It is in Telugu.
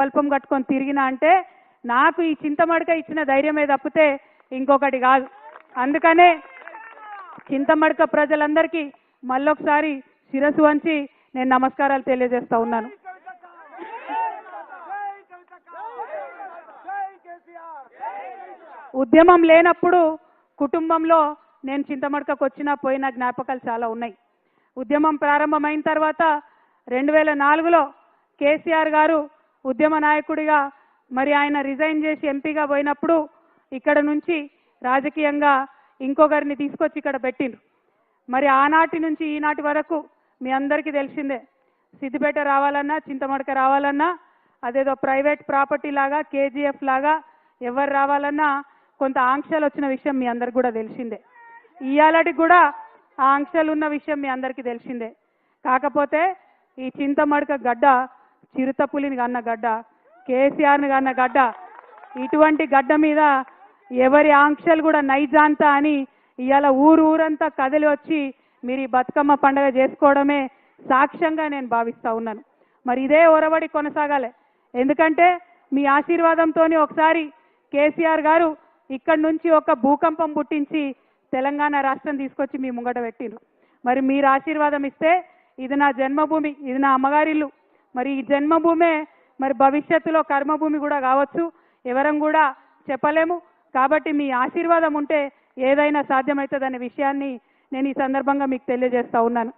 స్వల్పం కట్టుకొని తిరిగినా అంటే నాకు ఈ చింతమడక ఇచ్చిన ధైర్యమే తప్పితే ఇంకొకటి కాదు. అందుకనే చింతమడక ప్రజలందరికీ మళ్ళొకసారి శిరస్సు వంచి నేను నమస్కారాలు తెలియజేస్తా ఉన్నాను. ఉద్యమం లేనప్పుడు కుటుంబంలో నేను చింతమడకకు వచ్చినా పోయిన జ్ఞాపకాలు చాలా ఉన్నాయి. ఉద్యమం ప్రారంభమైన తర్వాత 2004లో కేసీఆర్ గారు ఉద్యమ నాయకుడిగా మరి ఆయన రిజైన్ చేసి ఎంపీగా పోయినప్పుడు ఇక్కడ నుంచి రాజకీయంగా ఇంకొకరిని తీసుకొచ్చి ఇక్కడ పెట్టిండ్రు. మరి ఆనాటి నుంచి ఈనాటి వరకు మీ అందరికీ తెలిసిందే, సిద్దిపేట రావాలన్నా చింతమడక రావాలన్నా అదేదో ప్రైవేట్ ప్రాపర్టీ లాగా కేజీఎఫ్ లాగా ఎవరు రావాలన్నా కొంత ఆంక్షలు వచ్చిన విషయం మీ అందరికి కూడా తెలిసిందే. ఇయాలటికి కూడా ఆ ఆంక్షలు ఉన్న విషయం మీ అందరికీ తెలిసిందే. కాకపోతే ఈ చింతమడక గడ్డ చిరుతపులిని కన్న గడ్డ, కేసీఆర్ని కన్న గడ్డ, ఇటువంటి గడ్డ మీద ఎవరి ఆంక్షలు కూడా నైజాంత అని ఇవాళ ఊరంతా కదిలి వచ్చి మీరు ఈ బతుకమ్మ పండుగ చేసుకోవడమే సాక్ష్యంగా నేను భావిస్తూ ఉన్నాను. మరి ఇదే ఒరవడి కొనసాగాలి. ఎందుకంటే మీ ఆశీర్వాదంతో ఒకసారి కేసీఆర్ గారు ఇక్కడి నుంచి ఒక భూకంపం పుట్టించి తెలంగాణ రాష్ట్రం తీసుకొచ్చి మీ ముంగట పెట్టిండ్రు. మరి మీరు ఆశీర్వాదం ఇస్తే ఇది నా జన్మభూమి, ఇది నా అమ్మగారిల్లు. మరి ఈ జన్మభూమే మరి భవిష్యత్తులో కర్మభూమి కూడా కావచ్చు, ఎవరం కూడా చెప్పలేము. కాబట్టి మీ ఆశీర్వాదం ఉంటే ఏదైనా సాధ్యమవుతుందనే విషయాన్ని నేను ఈ సందర్భంగా మీకు తెలియజేస్తా ఉన్నాను.